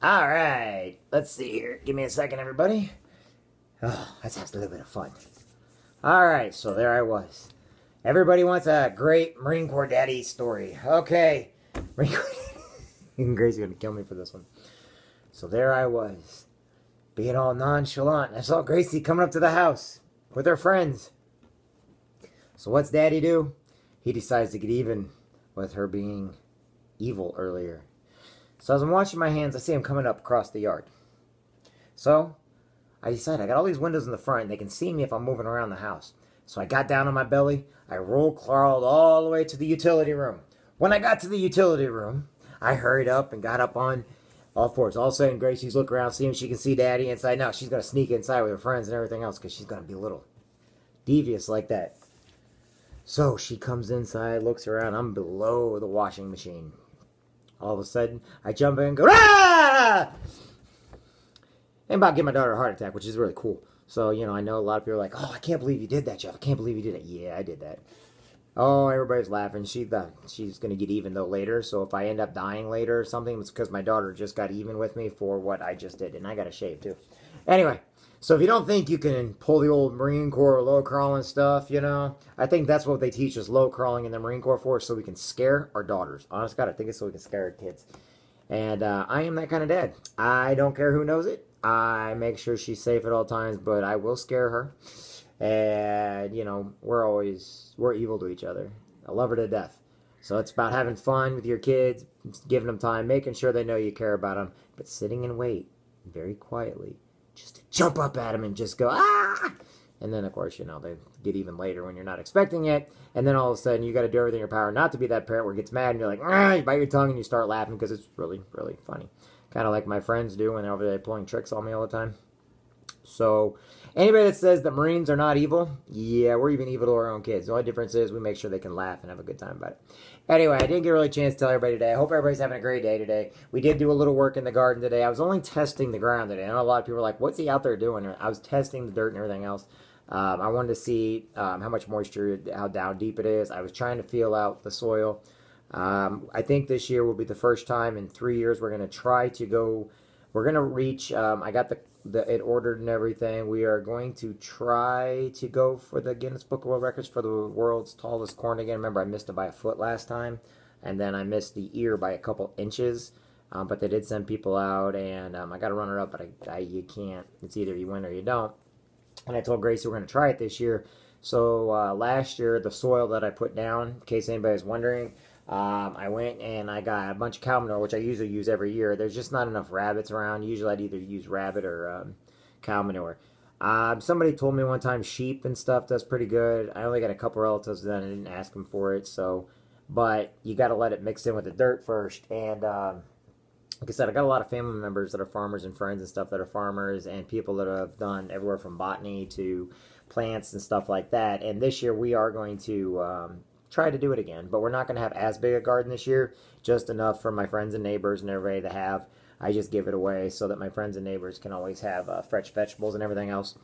All right, let's see here. Give me a second, everybody. Oh, let's have a little bit of fun. All right, so there I was. Everybody wants a great Marine Corps daddy story. Okay. Marine Corps. Gracie's going to kill me for this one. So there I was, being all nonchalant. I saw Gracie coming up to the house with her friends. So what's Daddy do? He decides to get even with her being evil earlier. So as I'm washing my hands, I see him coming up across the yard. So I decide I got all these windows in the front, and they can see me if I'm moving around the house. So I got down on my belly. I crawled all the way to the utility room. When I got to the utility room, I hurried up and got up on all fours. All of a sudden, Gracie's looking around, seeing if she can see Daddy inside. No, she's going to sneak inside with her friends and everything else because she's going to be a little devious like that. So she comes inside, looks around. I'm below the washing machine. All of a sudden, I jump in and go, ah! And about to give my daughter a heart attack, which is really cool. So, you know, I know a lot of people are like, oh, I can't believe you did that, Jeff. I can't believe you did that. Yeah, I did that. Oh, everybody's laughing. She's going to get even, though, later. So if I end up dying later or something, it's because my daughter just got even with me for what I just did. And I got a shave, too. Anyway, so if you don't think you can pull the old Marine Corps low crawling stuff, you know, I think that's what they teach us, low crawling in the Marine Corps for, so we can scare our daughters. Honest God, I think it's so we can scare our kids. And I am that kind of dad. I don't care who knows it. I make sure she's safe at all times, but I will scare her. And, you know, we're evil to each other. I love her to death. So it's about having fun with your kids, giving them time, making sure they know you care about them, but sitting and wait very quietly just to jump up at them and just go, ah! And then, of course, you know, they get even later when you're not expecting it. And then all of a sudden, you got to do everything in your power not to be that parent where it gets mad and you're like, ah! You bite your tongue and you start laughing because it's really, really funny. Kind of like my friends do when they're over there pulling tricks on me all the time. So, anybody that says that Marines are not evil, yeah, we're even evil to our own kids. The only difference is we make sure they can laugh and have a good time about it. Anyway, I didn't get a really chance to tell everybody today. I hope everybody's having a great day today. We did do a little work in the garden today. I was only testing the ground today. I know a lot of people are like, what's he out there doing? I was testing the dirt and everything else. I wanted to see how much moisture, how down deep it is. I was trying to feel out the soil. I think this year will be the first time in 3 years we're going to try to go. We're going to reach, I got it ordered and everything. We are going to try to go for the Guinness Book of World Records for the world's tallest corn again. Remember, I missed it by a foot last time, and then I missed the ear by a couple inches. But they did send people out, and I got to run it up, but you can't. It's either you win or you don't. And I told Gracie we're going to try it this year. So last year, the soil that I put down, in case anybody's wondering, I went and I got a bunch of cow manure, which I usually use every year. There's just not enough rabbits around. Usually I'd either use rabbit or cow manure. Somebody told me one time sheep and stuff does pretty good. I only got a couple relatives that I didn't ask them for it. So, but you got to let it mix in with the dirt first. And like I said, I got a lot of family members that are farmers and friends and stuff that are farmers and people that have done everywhere from botany to plants and stuff like that. And this year we are going to try to do it again, but we're not going to have as big a garden this year, just enough for my friends and neighbors and everybody to have. I just give it away so that my friends and neighbors can always have fresh vegetables and everything else.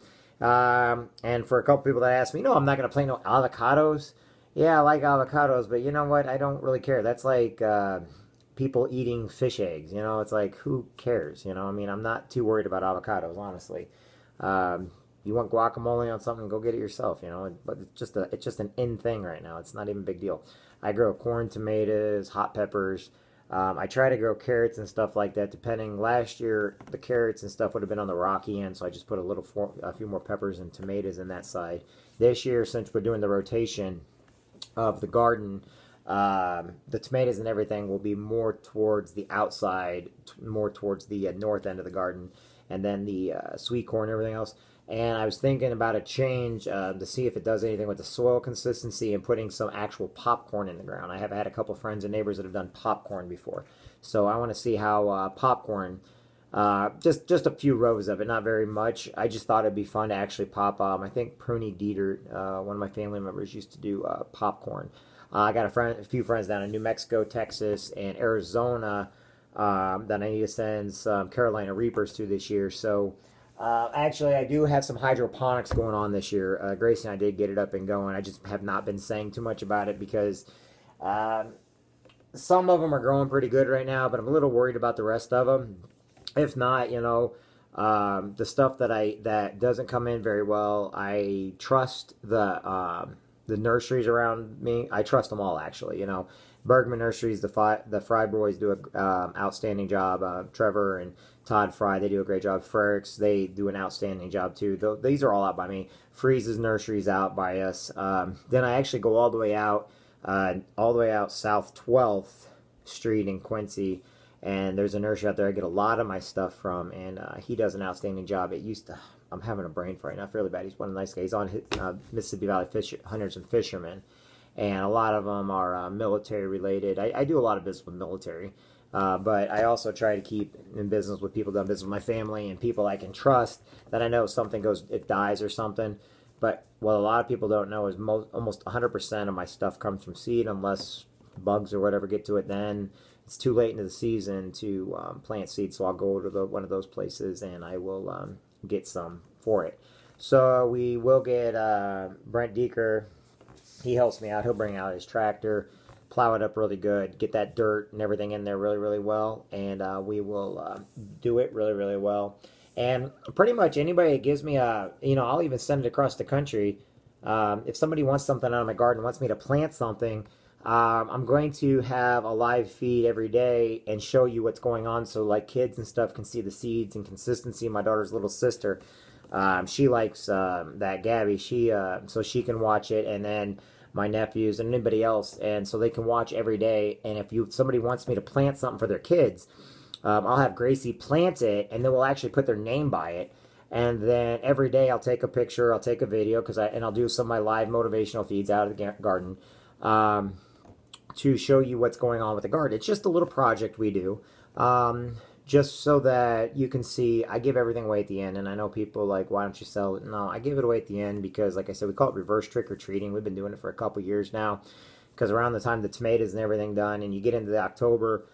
And for a couple people that ask me, no, I'm not going to plant no avocados. Yeah, I like avocados, but you know what? I don't really care. That's like people eating fish eggs. You know, it's like, who cares? You know, I mean, I'm not too worried about avocados, honestly. You want guacamole on something, go get it yourself, you know. But it's just an in thing right now. It's not even a big deal. I grow corn, tomatoes, hot peppers. I try to grow carrots and stuff like that. Depending, last year the carrots and stuff would have been on the rocky end, so I just put a few more peppers and tomatoes in that side. This year, since we're doing the rotation of the garden, the tomatoes and everything will be more towards the outside, more towards the north end of the garden, and then the sweet corn and everything else. And I was thinking about a change to see if it does anything with the soil consistency and putting some actual popcorn in the ground. I have had a couple friends and neighbors that have done popcorn before. So I want to see how popcorn, just a few rows of it, not very much. I just thought it'd be fun to actually pop. I think Pruny Dietert, one of my family members, used to do popcorn. I got a few friends down in New Mexico, Texas, and Arizona that I need to send some Carolina Reapers to this year. So actually, I do have some hydroponics going on this year. Gracie and I did get it up and going. I just have not been saying too much about it because some of them are growing pretty good right now, but I'm a little worried about the rest of them. If not, you know, the stuff that doesn't come in very well, I trust the nurseries around me. I trust them all, actually. You know, Bergman Nurseries, the Fry boys do a outstanding job. Trevor and Todd Fry, they do a great job. Frericks, they do an outstanding job too. These are all out by me. Freeze's Nursery's out by us. Then I actually go all the way out South 12th Street in Quincy, and there's a nursery out there I get a lot of my stuff from, and he does an outstanding job. I'm having a brain fart, not fairly bad. He's one of the nice guys. He's on Mississippi Valley Hunters and Fishermen, and a lot of them are military related. I do a lot of business with military, but I also try to keep in business with people that business with my family and people I can trust, that I know if something it dies or something. But what a lot of people don't know is almost 100% of my stuff comes from seed, unless bugs or whatever get to it. Then it's too late into the season to plant seed, so I'll go to one of those places and I will get some for it. So we will get Brent Deeker. He helps me out. He'll bring out his tractor, plow it up really good, get that dirt and everything in there really, really well, and we will do it really, really well. And pretty much anybody that gives me I'll even send it across the country. If somebody wants something out of my garden, wants me to plant something, I'm going to have a live feed every day and show you what's going on, so like kids and stuff can see the seeds and consistency. My daughter's little sister, she likes that Gabby, so she can watch it, and then my nephews and anybody else, and so they can watch every day. And if somebody wants me to plant something for their kids, I'll have Gracie plant it, and then we'll actually put their name by it. And then every day I'll take a picture, I'll take a video, and I'll do some of my live motivational feeds out of the garden to show you what's going on with the garden. It's just a little project we do, just so that you can see. I give everything away at the end, and I know people like, why don't you sell it? No, I give it away at the end because, like I said, we call it reverse trick-or-treating. We've been doing it for a couple years now, because around the time the tomatoes and everything done, and you get into the October,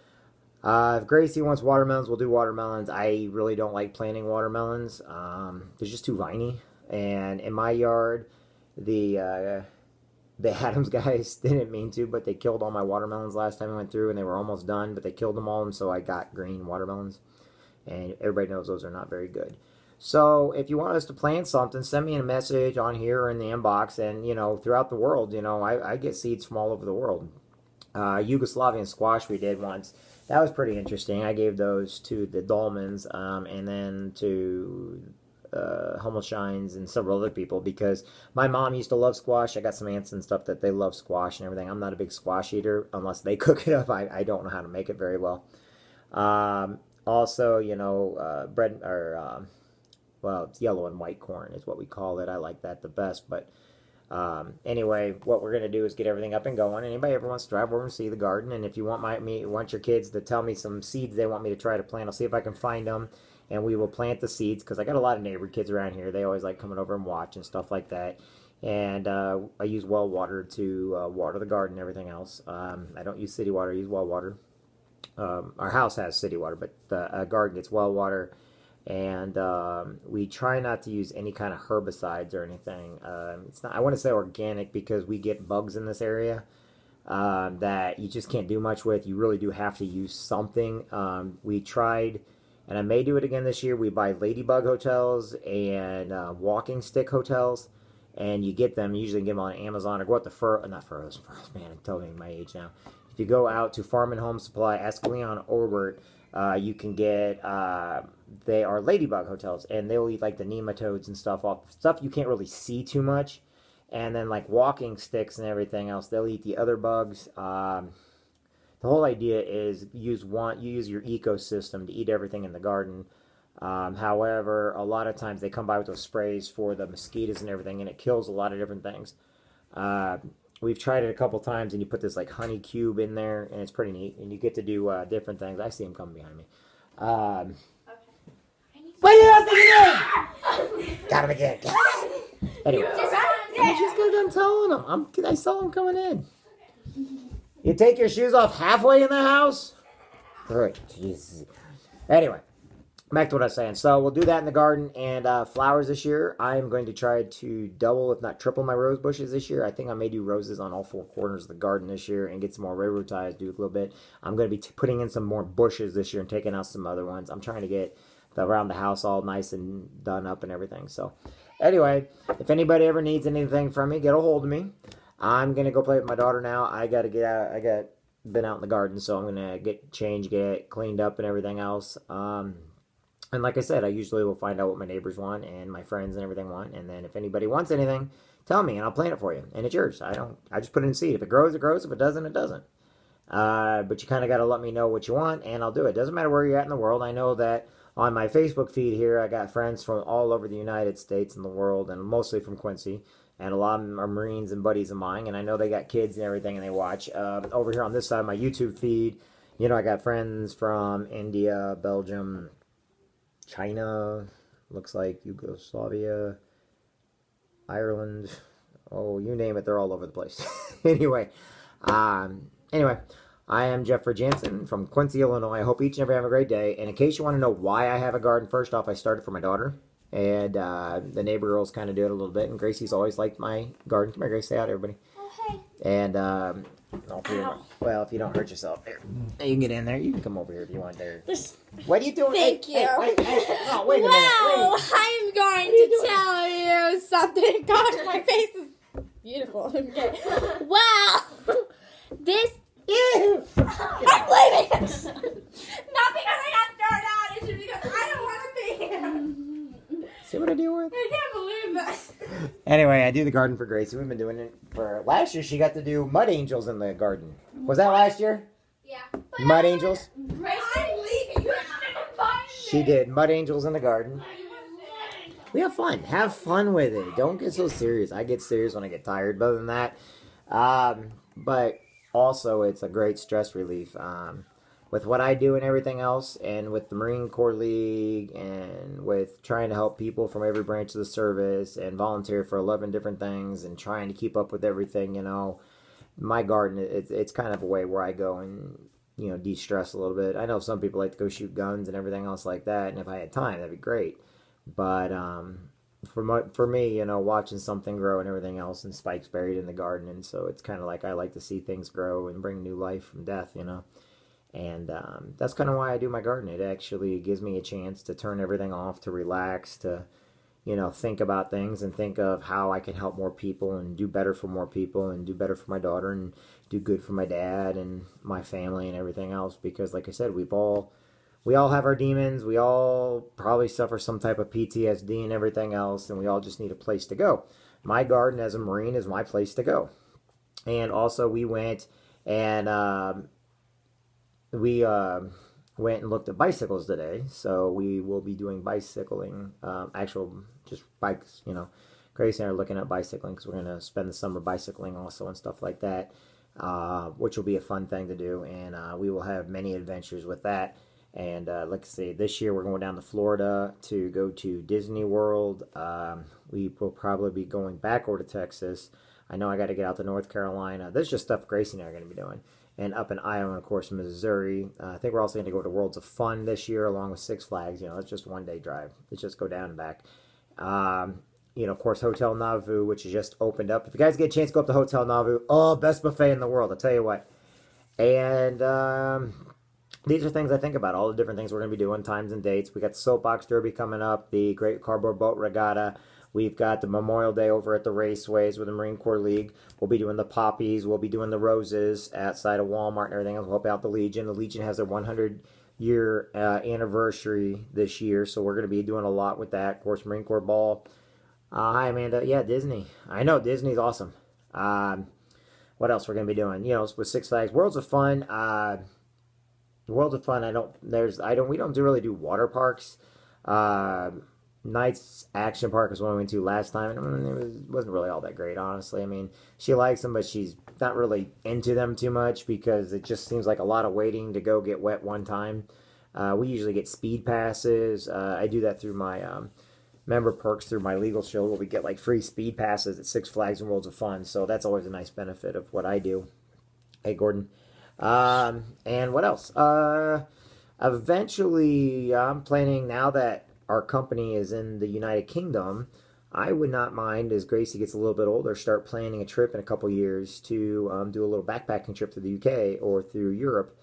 if Gracie wants watermelons, we'll do watermelons. I really don't like planting watermelons. They're just too viney. And in my yard, the Adams guys didn't mean to, but they killed all my watermelons last time I went through, and they were almost done, but they killed them all, and so I got green watermelons. And everybody knows those are not very good. So if you want us to plant something, send me a message on here or in the inbox, and, throughout the world, I get seeds from all over the world. Yugoslavian squash we did once. That was pretty interesting. I gave those to the Dolmans, and then to Hummelshines and several other people, because my mom used to love squash. I got some aunts and stuff that they love squash and everything. I'm not a big squash eater unless they cook it up. I don't know how to make it very well. Also, bread, or well, it's yellow and white corn is what we call it. I like that the best. But anyway, what we're gonna do is get everything up and going. Anybody ever wants to drive over and see the garden, and if you want your kids to tell me some seeds they want me to try to plant, I'll see if I can find them, and we will plant the seeds, because I got a lot of neighbor kids around here. They always like coming over and watch and stuff like that. And I use well water to water the garden and everything else. I don't use city water. I use well water. Our house has city water, but the garden gets well water. And we try not to use any kind of herbicides or anything. It's not. I want to say organic, because we get bugs in this area that you just can't do much with. You really do have to use something. We tried, and I may do it again this year. We buy ladybug hotels and walking stick hotels, and you get them. You usually get them on Amazon, or go out to not Furrows. Man, I'm telling you my age now. If you go out to Farm and Home Supply, Escalon, Orbert, you can get, they are ladybug hotels, and they'll eat like the nematodes and stuff off, stuff you can't really see too much. And then like walking sticks and everything else, they'll eat the other bugs. The whole idea is you use your ecosystem to eat everything in the garden. However, a lot of times they come by with those sprays for the mosquitoes and everything, and it kills a lot of different things. We've tried it a couple times, and you put this like honey cube in there, and it's pretty neat, and you get to do different things. I see him coming behind me. Okay. What are you thinking? Got him again. Anyway, I just got done telling him. I saw him coming in. You take your shoes off halfway in the house? All right. Jesus. Anyway, back to what I was saying. So we'll do that in the garden. And flowers this year, I'm going to try to double, if not triple, my rose bushes this year. I think I may do roses on all 4 corners of the garden this year and get some more railroad ties, do a little bit. I'm going to be putting in some more bushes this year and taking out some other ones. I'm trying to get around the house all nice and done up and everything. So anyway, if anybody ever needs anything from me, get a hold of me. I'm going to go play with my daughter now. I got to get out. Been out in the garden, so I'm going to get changed, get cleaned up and everything else. And like I said, I usually will find out what my neighbors want and my friends and everything want. And then if anybody wants anything, tell me and I'll plant it for you. And it's yours. I just put it in seed. If it grows, it grows. If it doesn't, it doesn't. But you kind of got to let me know what you want and I'll do it. Doesn't matter where you're at in the world. I know that on my Facebook feed here, I got friends from all over the United States and the world, and mostly from Quincy. And a lot of them are Marines and buddies of mine. And I know they got kids and everything and they watch. Over here on this side of my YouTube feed, you know, I got friends from India, Belgium, China, looks like Yugoslavia, Ireland, oh, you name it, they're all over the place. Anyway, I am Jeffrey Jansen from Quincy, Illinois. I hope each and every have a great day. And in case you want to know why I have a garden, first off, I started for my daughter. And the neighbor girls kind of do it a little bit. And Gracie's always liked my garden. Come here, Gracie, say hi to everybody. Oh, hey. And, well, if you don't hurt yourself, there. You can get in there. You can come over here if you want there. What are you doing? Thank you. Hey, oh, wait a minute. Well, I'm going to tell you something. Gosh, my face is beautiful. Okay. Wow. This is... I'm leaving. Not because I got thrown out. It's just because I don't want to be here. See what I deal with? I can't believe this. Anyway, I do the garden for Gracie. We've been doing it for... Last year, she got to do mud angels in the garden. Was that last year? Yeah. Mud angels? I'm leaving. You shouldn't find me. She did. Mud angels in the garden. We have fun. Have fun with it. Don't get so serious. I get serious when I get tired. But other than that, but also it's a great stress relief. With what I do and everything else, and with the Marine Corps League, and with trying to help people from every branch of the service, and volunteer for 11 different things, and trying to keep up with everything, you know, my garden, it's kind of a way where I go and, you know, de-stress a little bit. I know some people like to go shoot guns and everything else like that, and if I had time, that'd be great. But for me, you know, watching something grow and everything else, and spikes buried in the garden, and so it's kind of like I like to see things grow and bring new life from death, you know. And that's kind of why I do my garden. It actually gives me a chance to turn everything off, to relax, to, you know, think about things and think of how I can help more people and do better for more people and do better for my daughter and do good for my dad and my family and everything else. Because like I said, we all have our demons. We all probably suffer some type of PTSD and everything else, and we all just need a place to go. My garden as a Marine is my place to go. And also we went and we went and looked at bicycles today, so we will be doing bicycling, actual just bikes, you know. Grace and I are looking at bicycling because we're going to spend the summer bicycling also and stuff like that, which will be a fun thing to do, and we will have many adventures with that. And let's see, this year we're going down to Florida to go to Disney World. We will probably be going back over to Texas. I know I got to get out to North Carolina. This is just stuff Gracie and I are going to be doing. And up in Iowa, and of course, Missouri. I think we're also going to go to Worlds of Fun this year, along with Six Flags. You know, it's just one day drive. Let's just go down and back. You know, of course, Hotel Nauvoo, which has just opened up. If you guys get a chance, go up to Hotel Nauvoo. Oh, best buffet in the world, I'll tell you what. And these are things I think about, all the different things we're going to be doing, times and dates. We got the Soapbox Derby coming up, the Great Cardboard Boat Regatta. We've got the Memorial Day over at the Raceways with the Marine Corps League. We'll be doing the poppies. We'll be doing the roses outside of Walmart and everything else. We'll help out the Legion. The Legion has their 100-year anniversary this year, so we're going to be doing a lot with that. Of course, Marine Corps Ball. Hi, Amanda. Yeah, Disney. I know, Disney's awesome. What else we're going to be doing? You know, with Six Flags. Worlds of Fun. Worlds of Fun, we don't really do water parks. Knights Action Park was one we went to last time, and it wasn't really all that great, honestly. I mean, she likes them, but she's not really into them too much because it just seems like a lot of waiting to go get wet one time. We usually get speed passes. I do that through my member perks through my Legal Shield, where we get like free speed passes at Six Flags and Worlds of Fun, so that's always a nice benefit of what I do. Hey, Gordon. And what else? Eventually, I'm planning, now that our company is in the United Kingdom, I would not mind, as Gracie gets a little bit older, start planning a trip in a couple years to do a little backpacking trip to the UK or through Europe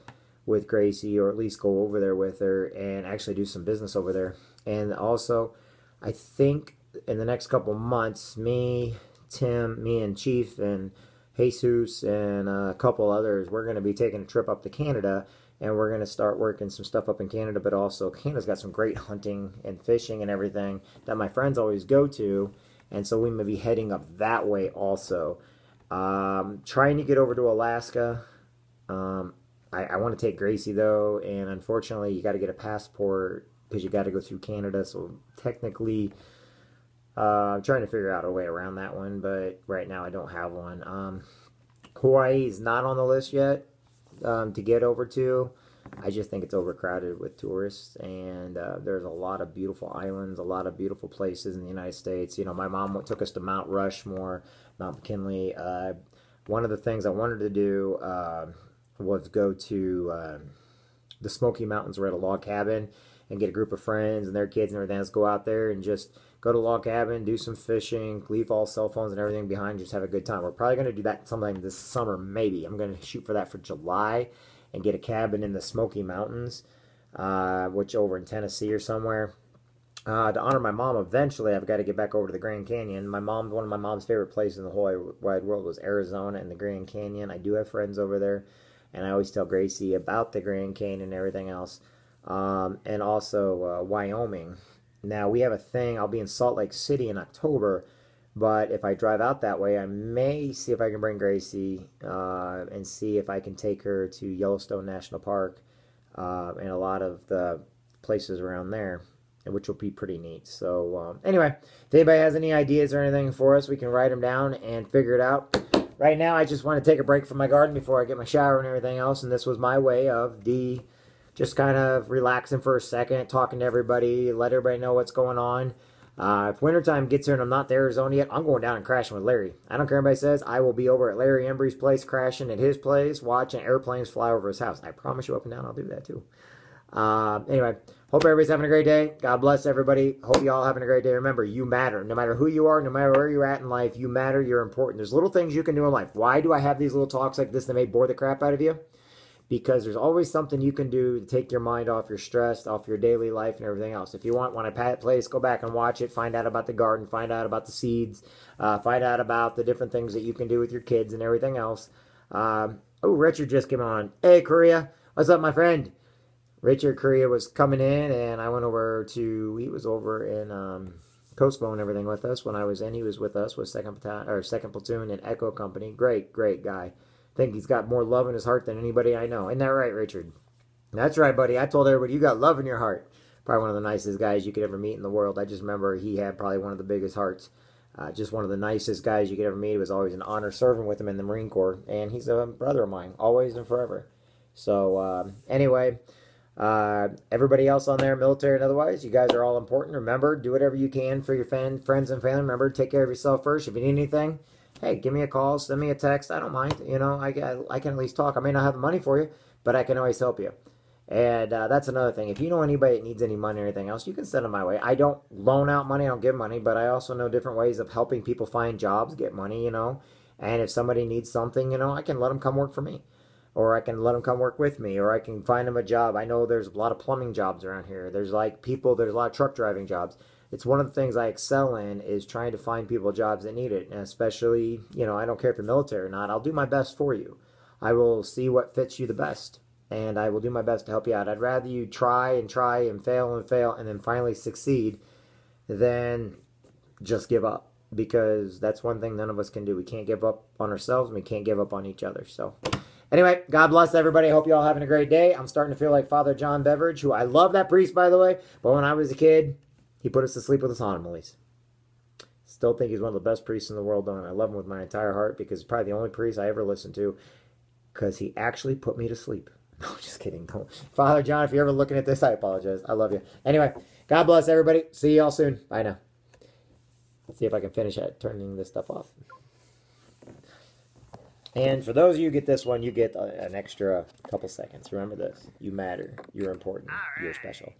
with Gracie, or at least go over there with her and actually do some business over there. And also, I think in the next couple months, me, Tim, me and Chief and Jesus and a couple others, we're going to be taking a trip up to Canada, and we're going to start working some stuff up in Canada. But also, Canada's got some great hunting and fishing and everything that my friends always go to, and so we may be heading up that way also. Trying to get over to Alaska. I want to take Gracie though, and unfortunately you got to get a passport because you got to go through Canada, so technically I'm trying to figure out a way around that one, but right now I don't have one. Hawaii is not on the list yet to get over to. I just think it's overcrowded with tourists, and there's a lot of beautiful islands, a lot of beautiful places in the United States. You know, my mom took us to Mount Rushmore, Mount McKinley. One of the things I wanted to do was go to the Smoky Mountains. We're at a log cabin and get a group of friends and their kids and everything. Let's go out there and just go to log cabin, do some fishing, leave all cell phones and everything behind, just have a good time. We're probably going to do that sometime this summer, maybe. I'm going to shoot for that for July and get a cabin in the Smoky Mountains, which over in Tennessee or somewhere. To honor my mom, eventually I've got to get back over to the Grand Canyon. One of my mom's favorite places in the whole wide world was Arizona and the Grand Canyon. I do have friends over there, and I always tell Gracie about the Grand Canyon and everything else. And also Wyoming. Now, we have a thing. I'll be in Salt Lake City in October, but if I drive out that way, I may see if I can bring Gracie and see if I can take her to Yellowstone National Park and a lot of the places around there, which will be pretty neat. So anyway, if anybody has any ideas or anything for us, we can write them down and figure it out. Right now, I just want to take a break from my garden before I get my shower and everything else, and this was my way of just kind of relaxing for a second, talking to everybody, let everybody know what's going on. If wintertime gets here and I'm not to Arizona yet, I'm going down and crashing with Larry. I don't care what anybody says. I will be over at Larry Embry's place, crashing at his place, watching airplanes fly over his house. I promise you up and down I'll do that too. Anyway, hope everybody's having a great day. God bless everybody. Hope you all having a great day. Remember, you matter. No matter who you are, no matter where you're at in life, you matter. You're important. There's little things you can do in life. Why do I have these little talks like this that may bore the crap out of you? Because there's always something you can do to take your mind off your stress, off your daily life and everything else. If you want, when I place, go back and watch it, find out about the garden, find out about the seeds, find out about the different things that you can do with your kids and everything else. Oh, Richard just came on. Hey, Korea. What's up, my friend? Richard Korea was coming in, and I went over to, he was over in Kosovo and everything with us. When I was in, he was with us with 2nd Platoon and Echo Company. Great, great guy. I think he's got more love in his heart than anybody I know. Isn't that right, Richard? That's right, buddy. I told everybody, you got love in your heart. Probably one of the nicest guys you could ever meet in the world. I just remember he had probably one of the biggest hearts. Just one of the nicest guys you could ever meet. It was always an honor serving with him in the Marine Corps. And he's a brother of mine, always and forever. So, anyway, everybody else on there, military and otherwise, you guys are all important. Remember, do whatever you can for your friends and family. Remember, take care of yourself first. If you need anything, hey, give me a call, send me a text. I don't mind. You know, I can at least talk. I may not have the money for you, but I can always help you. And that's another thing. If you know anybody that needs any money or anything else, you can send them my way. I don't loan out money. I don't give money. But I also know different ways of helping people find jobs, get money, you know. And if somebody needs something, you know, I can let them come work for me. Or I can let them come work with me. Or I can find them a job. I know there's a lot of plumbing jobs around here. There's a lot of truck driving jobs. It's one of the things I excel in is trying to find people jobs that need it. And especially, you know, I don't care if you're military or not. I'll do my best for you. I will see what fits you the best. And I will do my best to help you out. I'd rather you try and fail and then finally succeed than just give up. Because that's one thing none of us can do. We can't give up on ourselves and we can't give up on each other. So anyway, God bless everybody. I hope you all having a great day. I'm starting to feel like Father John Beveridge, who I love that priest, by the way. But when I was a kid, he put us to sleep with his homilies. Still think he's one of the best priests in the world, though, and I love him with my entire heart because he's probably the only priest I ever listened to because he actually put me to sleep. No, just kidding. Don't. Father John, if you're ever looking at this, I apologize. I love you. Anyway, God bless everybody. See y'all soon. Bye now. Let's see if I can finish at turning this stuff off. And for those of you who get this one, you get an extra couple seconds. Remember this. You matter. You're important. You're special.